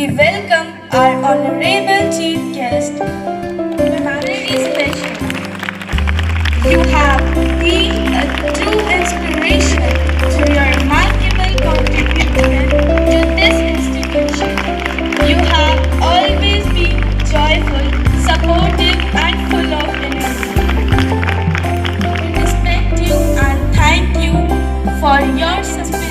we welcome our honorable chief guest, Honorary Special. You have been a true inspiration through your remarkable contribution to this institution. You have always been joyful, supportive, and full of energy. We respect you and thank you for your inspiration.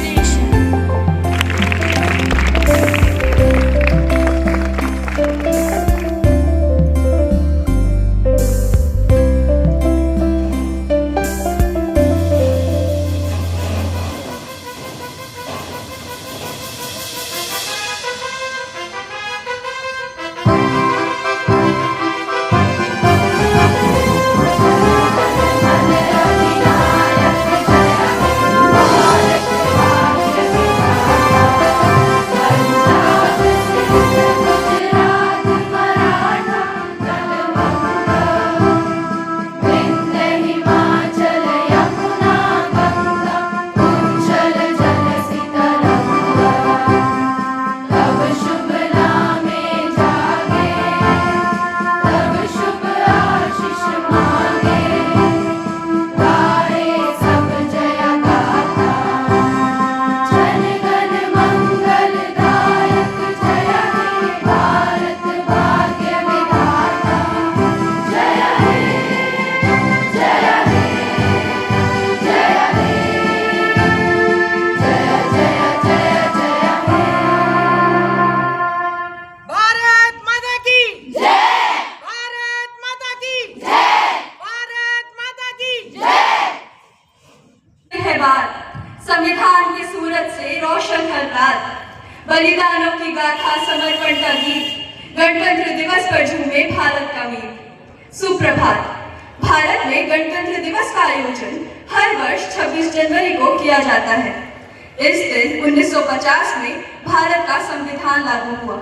संविधान की सूरत से रोशन हर रात, बलिदानों की गाथा, समर्पण का गीत, गणतंत्र दिवस पर झूमे भारत का वीर। सुप्रभात। भारत में गणतंत्र दिवस का आयोजन हर वर्ष 26 जनवरी को किया जाता है। इस दिन 1950 में भारत का संविधान लागू हुआ,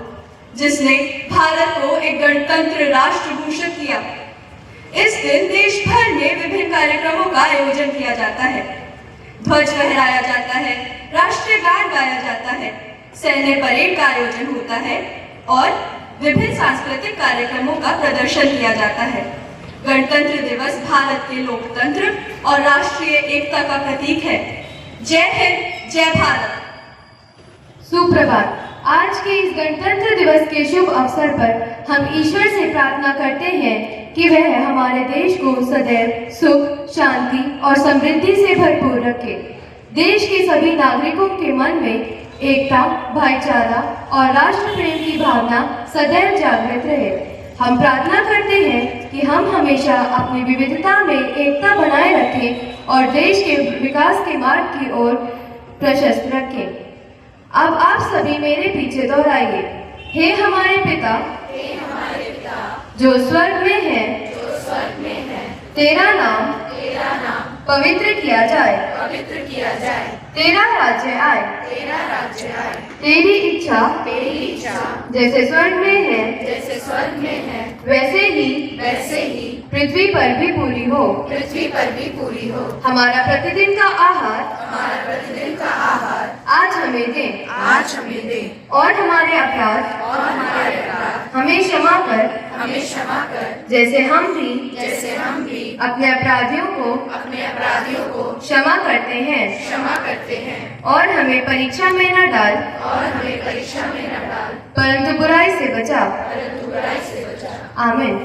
जिसने भारत को एक गणतंत्र राष्ट्र घोषित किया। इस दिन देश भर में विभिन्न कार्यक्रमों का आयोजन किया जाता है। ध्वज फहराया जाता है, राष्ट्रीय गान गाया जाता है, सैन्य परेड का आयोजन होता है और विभिन्न सांस्कृतिक कार्यक्रमों का प्रदर्शन किया जाता है। गणतंत्र दिवस भारत के लोकतंत्र और राष्ट्रीय एकता का प्रतीक है। जय हिंद, जय भारत। सुप्रभात। आज के इस गणतंत्र दिवस के शुभ अवसर पर हम ईश्वर से प्रार्थना करते हैं कि वह हमारे देश को सदैव सुख, शांति और समृद्धि से भरपूर रखे। देश के सभी नागरिकों के मन में एकता, भाईचारा और राष्ट्र प्रेम की भावना सदैव जागृत रहे। हम प्रार्थना करते हैं कि हम हमेशा अपनी विविधता में एकता बनाए रखें और देश के विकास के मार्ग की ओर प्रशस्त रखें। अब आप सभी मेरे पीछे दोहराइए। हे हमारे पिता, जो स्वर्ग में है, तेरा नाम पवित्र किया जाए, तेरा राज्य आए, तेरी इच्छा जैसे स्वर्ग में है, वैसे ही पृथ्वी पर भी पूरी हो। हमारा प्रतिदिन का आहार आज हमें दे, और हमारे अपराध हमें क्षमा कर, जैसे हम भी अपने अपराधियों को क्षमा करते हैं। और हमें परीक्षा में न डाल, परंतु बुराई से बचा। आमीन।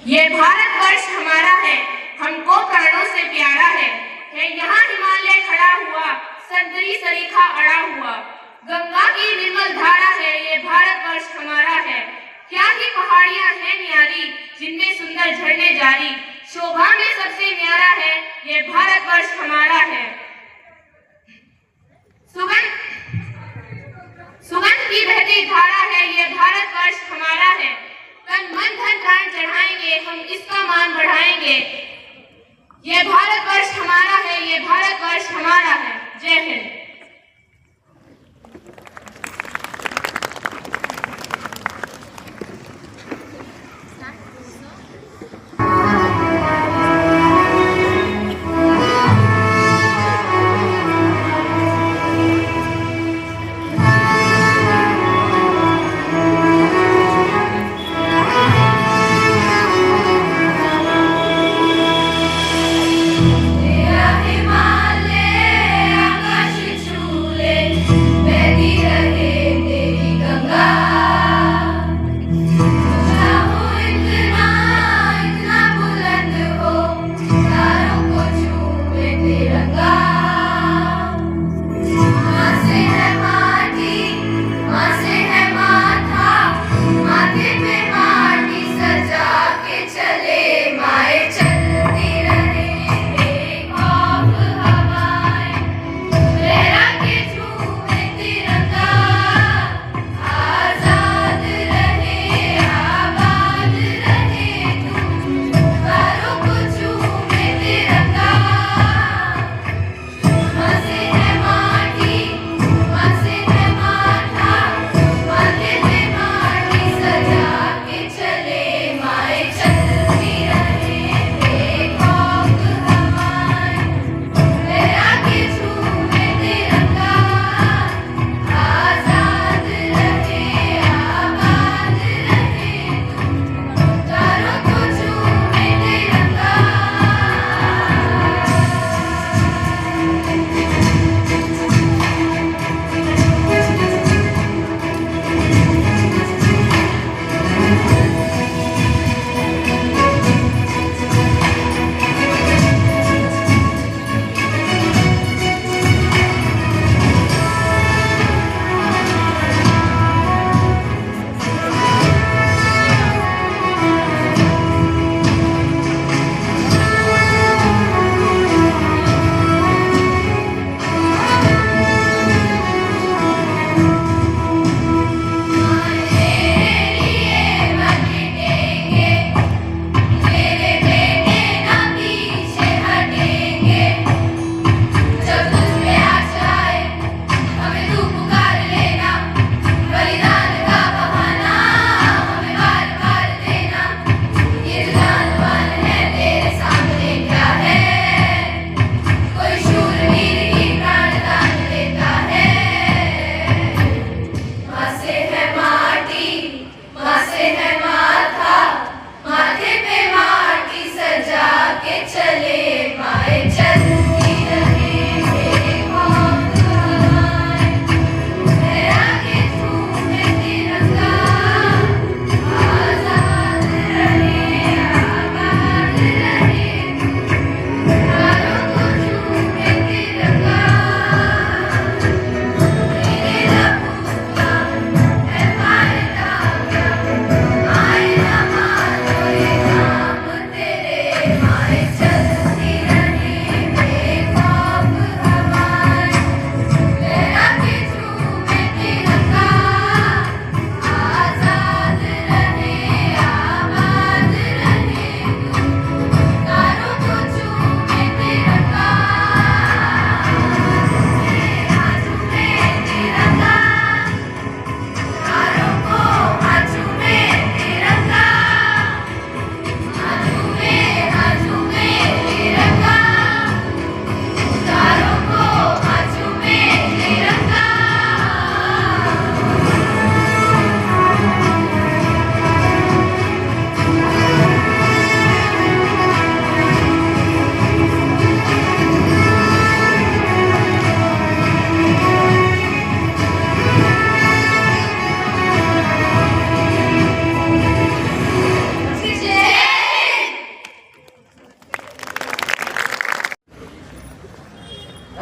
ये भारतवर्ष हमारा है, हमको प्राणों से प्यारा है यहाँ हिमालय खड़ा हुआ, संतरी सरीखा अड़ा हुआ, गंगा की निर्मल धारा है, ये भारतवर्ष हमारा है। क्या ही पहाड़ियां हैं न्यारी, जिनमें सुंदर झरने जारी, शोभा में सबसे न्यारा है, ये भारतवर्ष हमारा है। सुगंध की बहती धारा है, ये भारतवर्ष हमारा है। तन मन धन प्राण चढ़ाएंगे, हम इसका मान बढ़ाएंगे। ये भारतवर्ष हमारा है, ये भारतवर्ष हमारा है। जय हिंद। हिमालय आकाश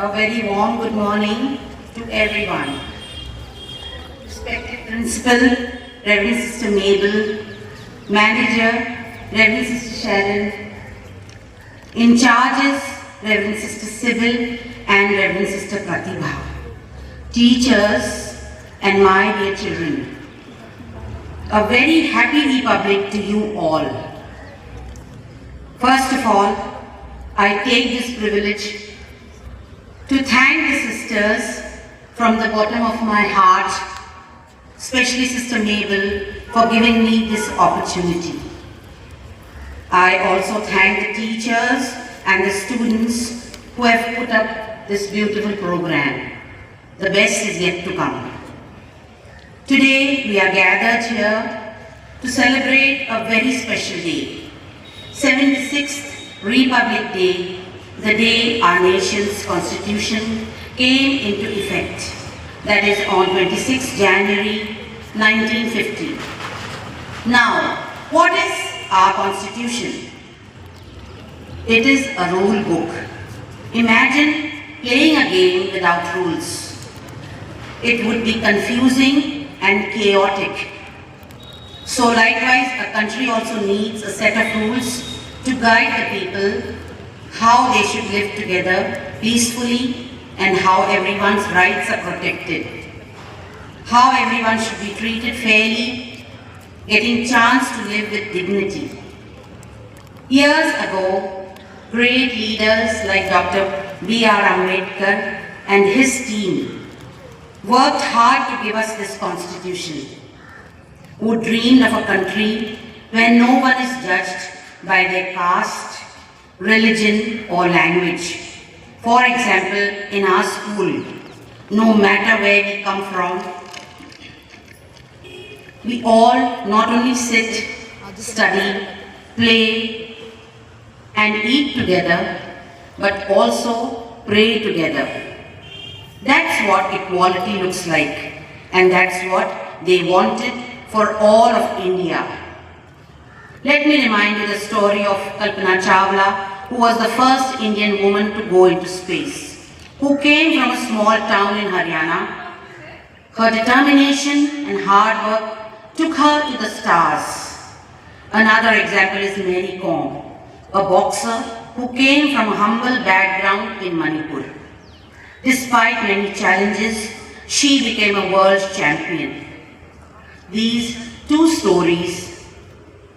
A very warm good morning to everyone. Respected Principal, Reverend Sister Mabel, Manager, Reverend Sister Sharon, in charges, Reverend Sister Sybil and Reverend Sister Pratibha, teachers and my dear children. A very happy Republic to you all. First of all, I take this privilege to thank the sisters from the bottom of my heart, especially Sister Mabel, for giving me this opportunity. I also thank the teachers and the students who have put up this beautiful program. The best is yet to come. Today we are gathered here to celebrate a very special day, 76th Republic Day, the day our nation's constitution came into effect, that is on 26 January 1950. Now, what is our constitution? It is a rule book. Imagine playing a game without rules. It would be confusing and chaotic. So likewise, a country also needs a set of rules to guide the people how they should live together peacefully and how everyone's rights are protected. How everyone should be treated fairly, getting chance to live with dignity. Years ago, great leaders like Dr. B.R. Ambedkar and his team worked hard to give us this constitution, who dreamed of a country where no one is judged by their caste, religion or language. For example, in our school, no matter where we come from, we all not only sit, study, play and eat together, but also pray together. That's what equality looks like, and that's what they wanted for all of India. Let me remind you the story of Kalpana Chawla, who was the first Indian woman to go into space, who came from a small town in Haryana. Her determination and hard work took her to the stars. Another example is Mary Kom, a boxer who came from a humble background in Manipur. Despite many challenges, she became a world champion. These two stories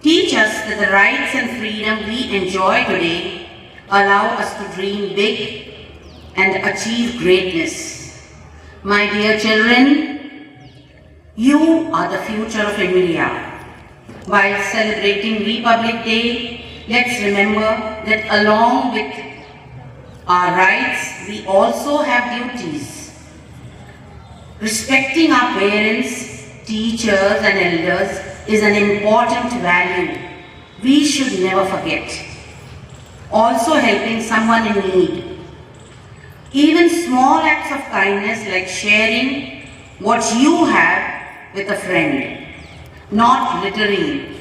teach us that the rights and freedom we enjoy today allow us to dream big and achieve greatness. My dear children, you are the future of India. While celebrating Republic Day, let's remember that along with our rights, we also have duties. Respecting our parents, teachers and elders is an important value we should never forget. Also helping someone in need. Even small acts of kindness like sharing what you have with a friend, not littering,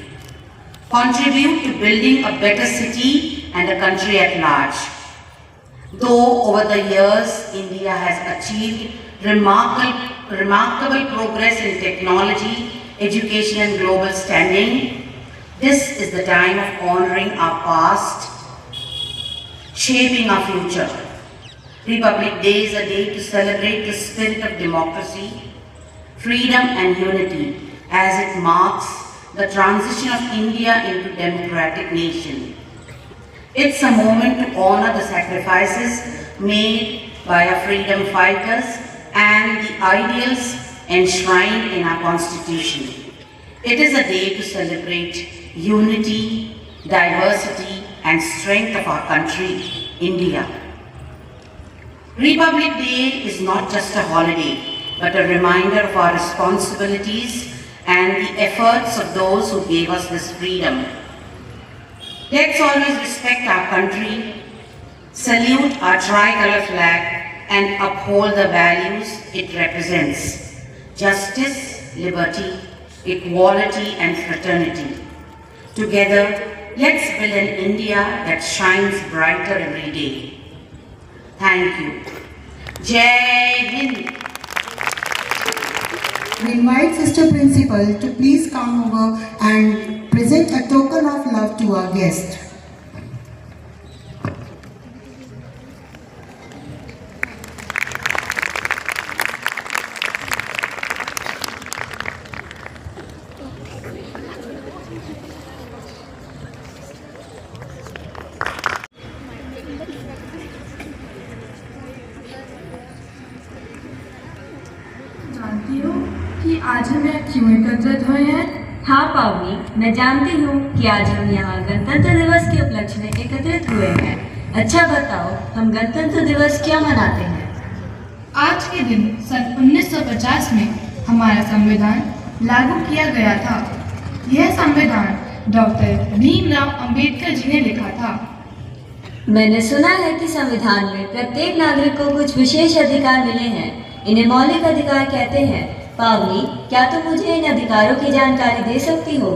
contribute to building a better city and a country at large. Though over the years, India has achieved remarkable progress in technology, education and global standing, this is the time of honoring our past, shaping our future. Republic Day is a day to celebrate the spirit of democracy, freedom and unity as it marks the transition of India into a democratic nation. It's a moment to honor the sacrifices made by our freedom fighters and the ideals enshrined in our Constitution. It is a day to celebrate unity, diversity and strength of our country, India. Republic Day is not just a holiday, but a reminder of our responsibilities and the efforts of those who gave us this freedom. Let's always respect our country, salute our tricolor flag, and uphold the values it represents: justice, liberty, equality, and fraternity. Together, let's build an India that shines brighter every day. Thank you. Jai Hind. We invite Sister Principal to please come over and present a token of love to our guest. जानती हो कि आज हम यहाँ क्यों एकत्रित हुए हैं? हाँ पावनी, मैं जानती हूँ कि आज हम यहाँ गणतंत्र दिवस के उपलक्ष्य में एकत्रित हुए हैं। अच्छा बताओ, हम गणतंत्र दिवस क्या मनाते हैं? आज के दिन सन 1950 में हमारा संविधान लागू किया गया था। यह संविधान डॉक्टर भीमराव अंबेडकर जी ने लिखा था। मैंने सुना है कि संविधान में प्रत्येक नागरिक को कुछ विशेष अधिकार मिले हैं। इन्हें मौलिक अधिकार कहते हैं। पावनी, क्या तुम मुझे इन अधिकारों की जानकारी दे सकती हो?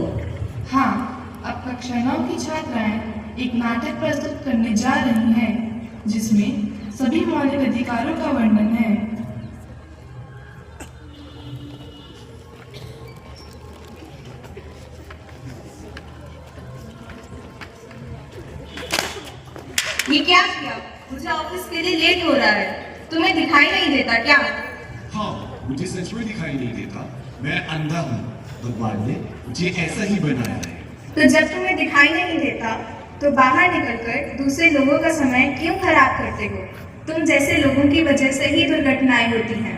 हाँ, अब कक्षा 9 की छात्राएं एक नाटक प्रस्तुत करने जा रही हैं, जिसमें सभी मौलिक अधिकारों का वर्णन है। ये क्या किया? मुझे ऑफिस के लिए लेट हो रहा है। तुम्हें दिखाई नहीं देता क्या? हाँ, मुझे सच में दिखाई नहीं देता। मैं अंधा हूँ। भगवान ने मुझे ऐसा ही बनाया है। तो जब तुम्हें दिखाई नहीं देता तो बाहर निकलकर दूसरे लोगों का समय क्यों खराब करते हो? तुम जैसे लोगों की वजह से ही दुर्घटनाएं होती हैं।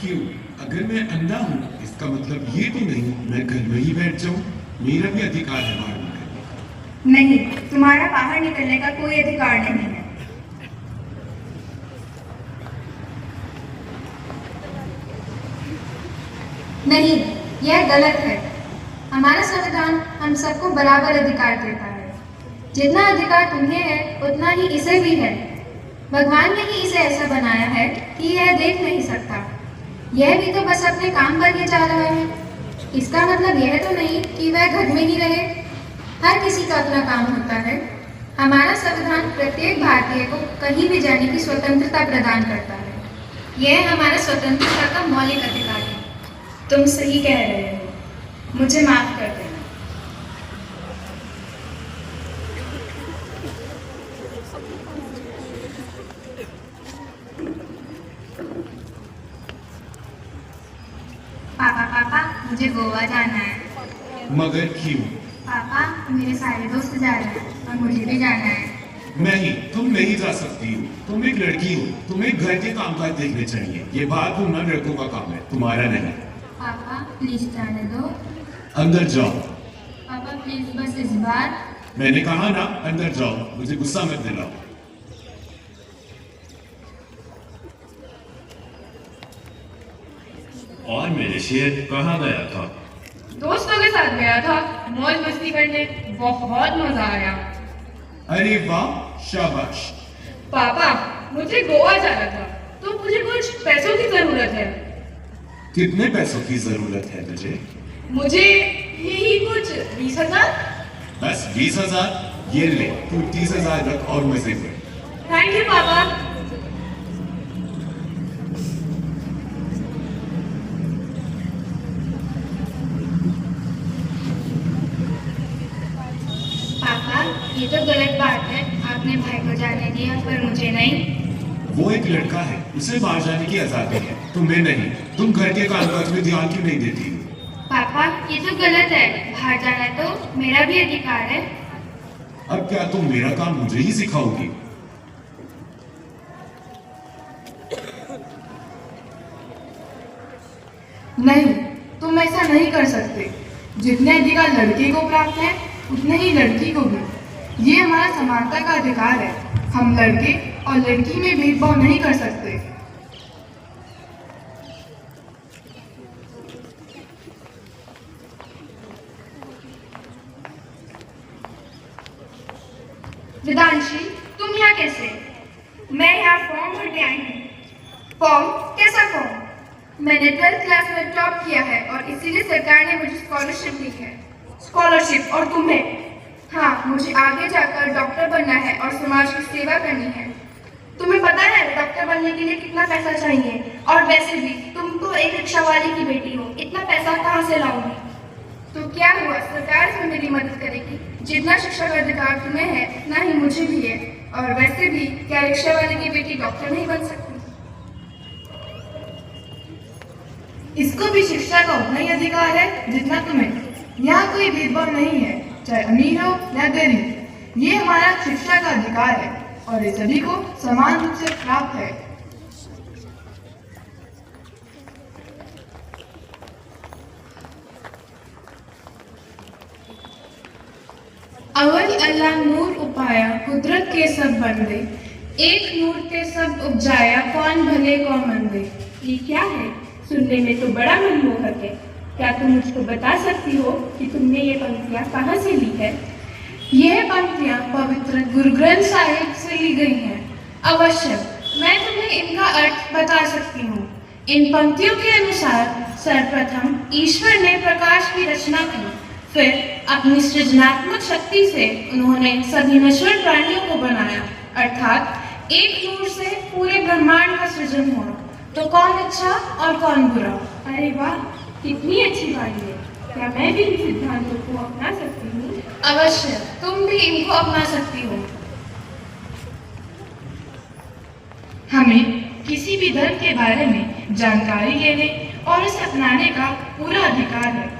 क्यों? अगर मैं अंधा हूँ, इसका मतलब ये तो नहीं मैं घर में ही बैठ जाऊँ। मेरा भी अधिकार है बाहर निकलने का। नहीं, तुम्हारा बाहर निकलने का कोई अधिकार नहीं है। नहीं, यह गलत है। हमारा संविधान हम सबको बराबर अधिकार देता है। जितना अधिकार तुम्हें है उतना ही इसे भी है। भगवान ने ही इसे ऐसा बनाया है कि यह देख नहीं सकता। यह भी तो बस अपने काम पर ही जा रहा है। इसका मतलब यह तो नहीं कि वह घर में ही रहे। हर किसी का अपना काम होता है। हमारा संविधान प्रत्येक भारतीय को कहीं भी जाने की स्वतंत्रता प्रदान करता है। यह हमारा स्वतंत्रता का मौलिक अधिकार है। तुम सही कह रहे हो। मुझे माफ कर देना। पापा, मुझे गोवा जाना है। मगर क्यों? पापा, मेरे सारे दोस्त जा रहे हैं और मुझे भी जाना है। नहीं, तुम नहीं जा सकती हो। तुम एक लड़की हो। तुम्हें घर के कामकाज देखने चाहिए। ये बात घूमना लड़कों का काम है, तुम्हारा नहीं। पापा, प्लीज जाने दो। अंदर जाओ। पापा प्लीज, बस इस बार। मैंने कहा ना, अंदर जाओ। मुझे गुस्सा मत दिलाओ। और मेरे शेर कहाँ गया था? दोस्तों के साथ गया था मौज मस्ती करने। बहुत मजा आया। अरे वाह, शाबाश। पापा, मुझे गोवा जाना था तो मुझे कुछ पैसों की जरूरत है। कितने पैसों की जरूरत है तुझे? मुझे यही कुछ 20,000। बस 20,000? ये ले, तू 30,000 रख और मजे कर। थैंक यू पापा। पापा, ये तो गलत बात है। आपने भाई को जाने दिया पर मुझे नहीं। वो एक लड़का है, उसे बाहर जाने की आजादी है, तुम्हें नहीं। तुम घर के कामकाज में ध्यान क्यों नहीं देती हो? पापा, ये तो गलत है। बाहर जाना तो मेरा भी अधिकार है। अब क्या तुम मेरा काम मुझे ही सिखाओगी? नहीं, तुम ऐसा नहीं कर सकते। जितने अधिकार लड़के को प्राप्त है उतने ही लड़की को भी। ये हमारा समानता का अधिकार है। हम लड़के और लड़की में भेदभाव नहीं कर सकते। वेदांशी, तुम यहाँ कैसे? मैं यहाँ फॉर्म भरने आई हूँ। फॉर्म? कैसा फॉर्म? मैंने 12th क्लास में टॉप किया है और इसीलिए सरकार ने मुझे स्कॉलरशिप दी है। स्कॉलरशिप? और तुम्हें? हाँ, मुझे आगे जाकर डॉक्टर बनना है और समाज की सेवा करनी है। तुम्हें पता है डॉक्टर बनने के लिए कितना पैसा चाहिए? और वैसे भी तुम तो एक रिक्शा वाले की बेटी हो, इतना पैसा कहाँ से लाओगी? तो क्या हुआ, सरकार इसमें मेरी मदद करेगी? जितना शिक्षा का अधिकार तुम्हें है ना ही मुझे भी है। और वैसे भी क्या रिक्शा वाले की बेटी डॉक्टर नहीं बन सकती? इसको भी शिक्षा का उतना ही अधिकार है जितना तुम्हें। यहाँ कोई भेदभाव नहीं है, चाहे अमीर हो या गरीब। ये हमारा शिक्षा का अधिकार है और ये सभी को समान रूप से प्राप्त है। अवल अल्लाह नूर उपाया कुदरत के सब बंदे, एक नूर ते सब उपजाया कौन भले कौन मंदे। ये क्या है? सुनने में तो बड़ा मनमोहक है। क्या तुम मुझको बता सकती हो कि तुमने ये पंक्तियाँ कहाँ से ली है? यह पंक्तियाँ पवित्र गुरु ग्रंथ साहिब से ली गई हैं। अवश्य, मैं तुम्हें इनका अर्थ बता सकती हूँ। इन पंक्तियों के अनुसार सर्वप्रथम ईश्वर ने प्रकाश की रचना की, फिर अपनी सृजनात्मक शक्ति से उन्होंने सभी नश्वर प्राणियों को बनाया, अर्थात एक नूर से पूरे ब्रह्मांड का सृजन हुआ। तो कौन अच्छा और कौन बुरा? अरे वाह, कितनी अच्छी बात है। क्या मैं भी इन सिद्धांतों को अपना सकती हूँ? अवश्य, तुम भी इनको अपना सकती हो। हमें किसी भी धर्म के बारे में जानकारी लेने और इसे अपनाने का पूरा अधिकार है।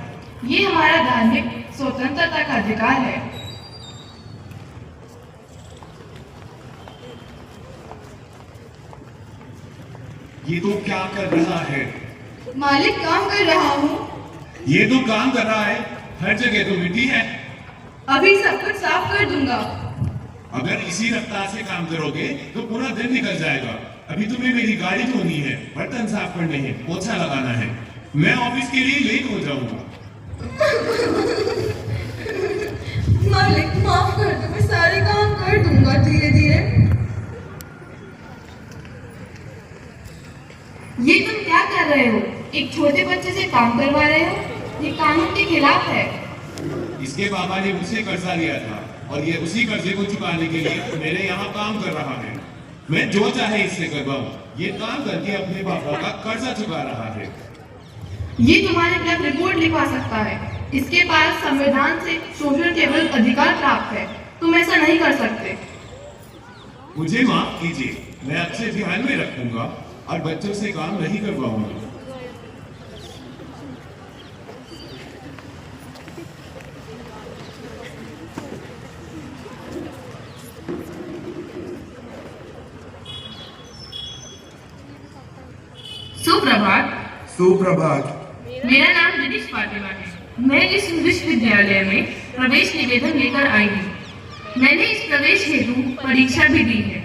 ये हमारा धार्मिक स्वतंत्रता का अधिकार है। ये तो क्या कर रहा है? मालिक, काम कर रहा हूँ। ये तो काम कर रहा है, हर जगह तो मिट्टी है। अभी सब कुछ साफ कर दूंगा। अगर इसी रफ्तार से काम करोगे तो पूरा दिन निकल जाएगा। अभी तुम्हें मेरी गाड़ी धोनी है, बर्तन साफ करने हैं, पोछा लगाना है। मैं ऑफिस के लिए लेट हो जाऊंगा। मालिक, माफ कर दो, मैं सारे काम कर दूंगा धीरे धीरे। ये तुम क्या कर रहे हो? एक छोटे बच्चे से काम करवा रहे हो? ये कानून के खिलाफ है। इसके पापा ने मुझसे कर्जा लिया था और ये उसी कर्जे को चुकाने के लिए मेरे यहाँ काम कर रहा है। मैं जो चाहे इससे करवाऊं, ये काम करके अपने पापा का कर्जा चुका रहा है। ये तुम्हारे खिलाफ रिपोर्ट लिखवा सकता है। इसके पास संविधान से शोषण के विरुद्ध अधिकार प्राप्त है। तुम ऐसा नहीं कर सकते। मुझे माफ कीजिए, मैं अब से ध्यान में रखूंगा और बच्चों से काम नहीं करवाऊंगा। सुप्रभात। सुप्रभात। मेरा नाम दिनेश फातिमा है। मैं इस विश्वविद्यालय में प्रवेश निवेदन लेकर आई हूँ। मैंने इस प्रवेश हेतु परीक्षा भी दी है,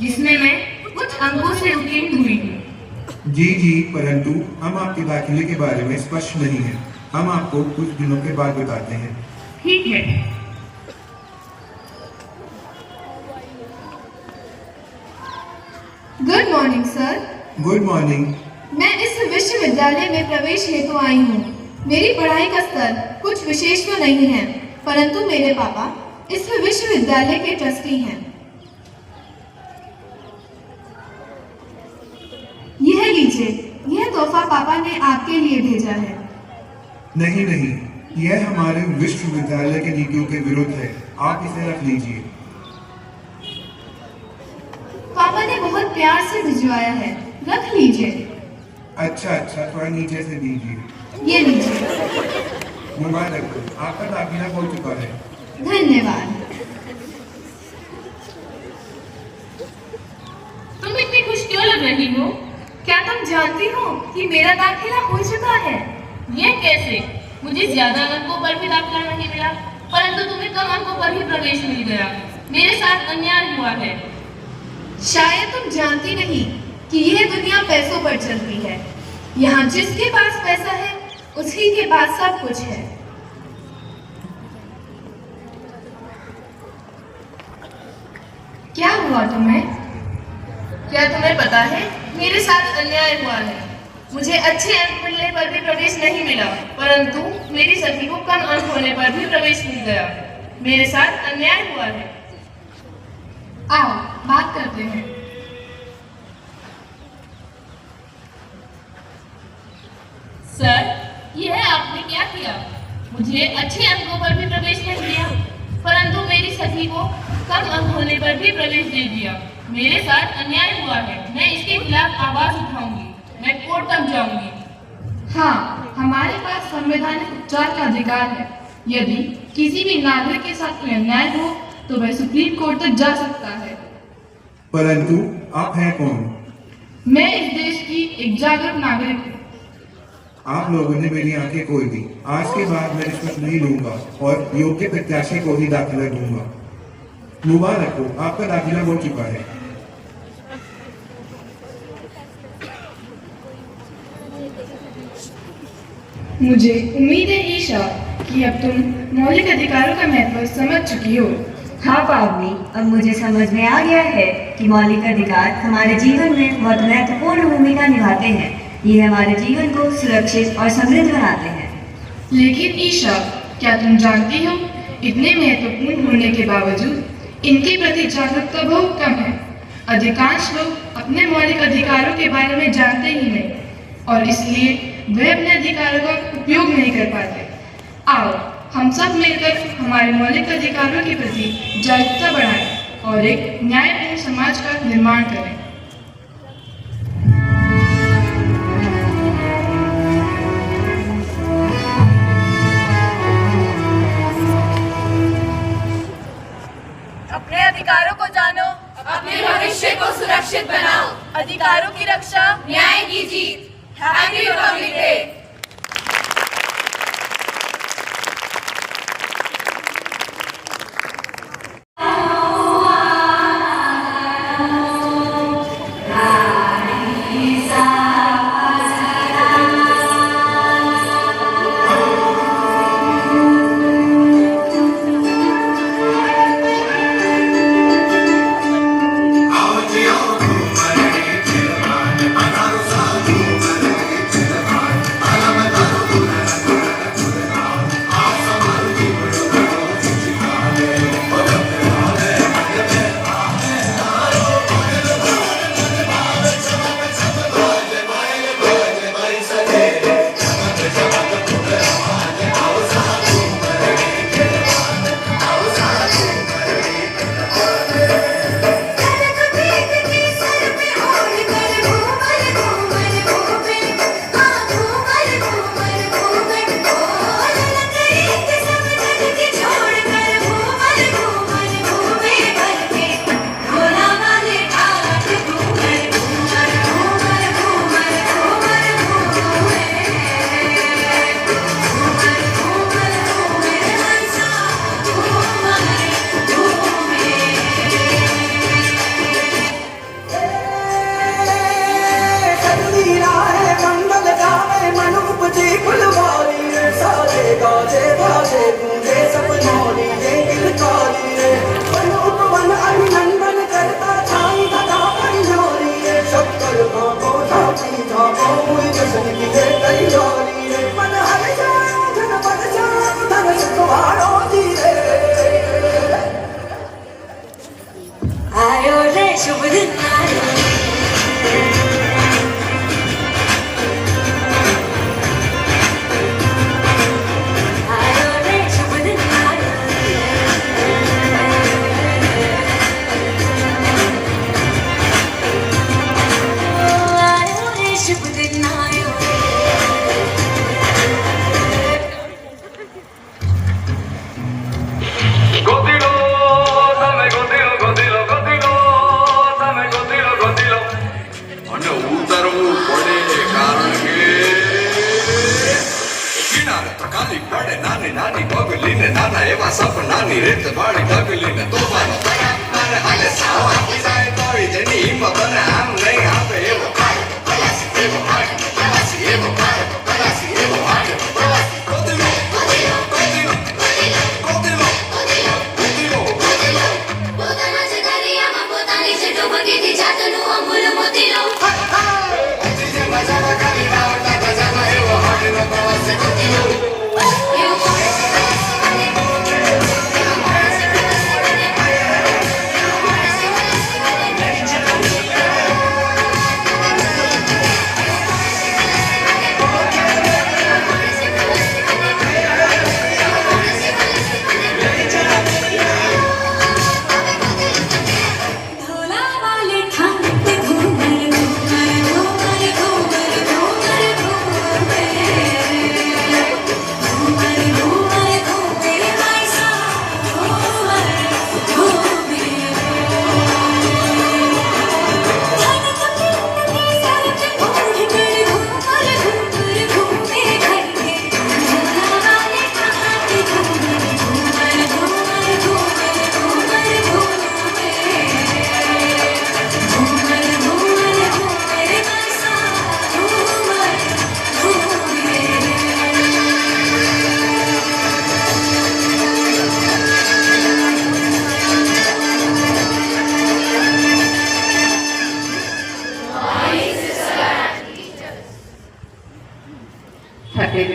जिसमें मैं कुछ अंकों से उत्तीर्ण हुई हूँ। जी, परंतु हम आपके दाखिले के बारे में स्पष्ट नहीं है। हम आपको कुछ दिनों के बाद बताते हैं। ठीक है। Good morning sir. Good morning. मैं इस विश्वविद्यालय में प्रवेश हेतु आई हूँ। मेरी पढ़ाई का स्तर कुछ विशेष तो नहीं है, परंतु मेरे पापा इस विश्वविद्यालय के ट्रस्टी हैं। यह लीजिए, यह तोहफा पापा ने आपके लिए भेजा है। नहीं, यह हमारे विश्वविद्यालय के नीतियों के विरुद्ध है। आप इसे रख लीजिए। पापा ने बहुत प्यार से भिजवाया है, रख लीजिए। अच्छा, थोड़ा नीचे से दीजिए। ये लीजिए। मोबाइल रखो, आपका दाखिला हो चुका है। धन्यवाद। तुम इतनी खुश क्यों लग रही हो? क्या तुम जानती हो कि मेरा दाखिला हो चुका है? यह कैसे? मुझे ज्यादा अंकों पर भी दाखिला नहीं मिला, परंतु तुम्हें कम अंकों पर ही प्रवेश मिल गया। मेरे साथ अन्याय हुआ है। शायद तुम जानती नहीं कि यह दुनिया पैसों पर चलती है। यहाँ जिसके पास पैसा है उसी के पास सब कुछ है। क्या हुआ तुम्हें? क्या तुम्हें पता है, मेरे साथ अन्याय हुआ है। मुझे अच्छे अंक मिलने पर भी प्रवेश नहीं मिला, परंतु मेरी सखी को कम अंक होने पर भी प्रवेश मिल गया। मेरे साथ अन्याय हुआ है। आओ बात करते हैं। सर, यह आपने क्या किया? मुझे अच्छे अंकों पर भी प्रवेश नहीं दिया, परंतु मेरी सखी को कम अंक होने पर भी प्रवेश दे दिया। मेरे साथ अन्याय हुआ है। मैं इसके खिलाफ आवाज उठाऊंगी। मैं कोर्ट तक जाऊंगी। हाँ, हमारे पास संवैधानिक उपचार का अधिकार है। यदि किसी भी नागरिक के साथ कोई अन्याय हो तो वह सुप्रीम कोर्ट तक जा सकता है। परंतु आप हैं कौन? मैं इस देश की एक जागरूक नागरिक हूँ। आप लोगों ने मेरी आंखें खोल दी। आज के बाद मैं रिश्वत नहीं लूंगा और योग्य प्रत्याशी को ही दाखिला दूंगा। मुबारक हो, आपका दाखिला हो चुका है। मुझे उम्मीद है ईशा कि अब तुम मौलिक अधिकारों का महत्व समझ चुकी हो। हाँ पावनी, अब मुझे समझ में आ गया है कि मौलिक अधिकार हमारे जीवन में बहुत महत्वपूर्ण भूमिका निभाते हैं। ये हमारे जीवन को सुरक्षित और समृद्ध बनाते हैं। लेकिन ईशा, क्या तुम जानती हो, इतने महत्वपूर्ण होने के बावजूद इनके प्रति जागरूकता बहुत कम है। अधिकांश लोग अपने मौलिक अधिकारों के बारे में जानते ही नहीं और इसलिए वे अपने अधिकारों का उपयोग नहीं कर पाते। आओ हम सब मिलकर हमारे मौलिक अधिकारों के प्रति जागरूकता बढ़ाएं और एक न्यायपूर्ण समाज का निर्माण करें। अपने अधिकारों को जानो, अपने भविष्य को सुरक्षित बनाओ। अधिकारों की रक्षा, न्याय की जीत। Happy Republic Day.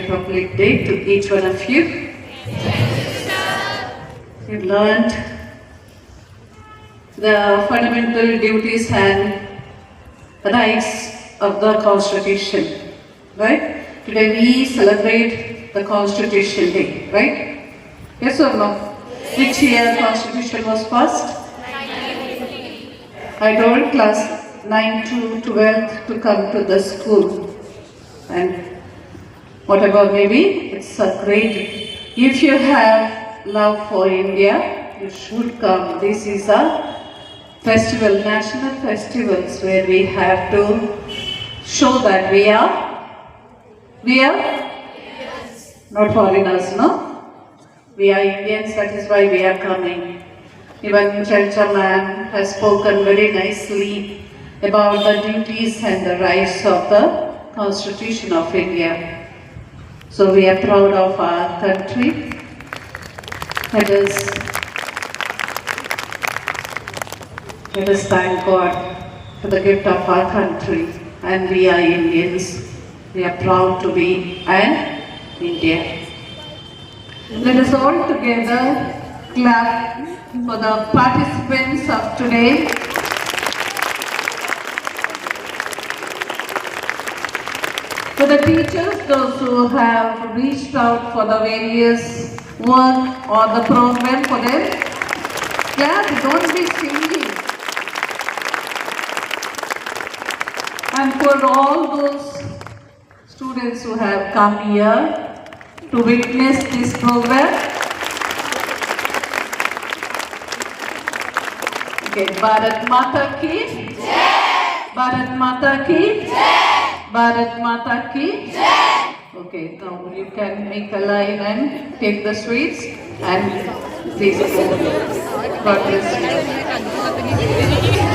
Republic Day to each one of you. You learned the fundamental duties and rights of the Constitution, right? Today we celebrate the Constitution Day, right? Yes or no? Which year Constitution was passed? I told class 9 to 12 to come to the school, and whatever maybe, it's a great. If you have love for India, you should come. This is a festival, national festivals, where we have to show that we are not foreigners, no? We are Indians, that is why we are coming. Even Chalcha ma'am has spoken very nicely about the duties and the rights of the Constitution of India. So we are proud of our country. Let us thank God for the gift of our country. And we are Indians. We are proud to be an Indian. Let us all together clap for the participants of today. For the teachers, those who have reached out for the various work or the program for them, clap, don't be stingy. And for all those students who have come here to witness this program, okay, Bharat Mata ki Jai! Bharat Mata ki Jai! Bharat Mata ki Jai! Okay, now you can make a line and take the sweets and please go. God bless you.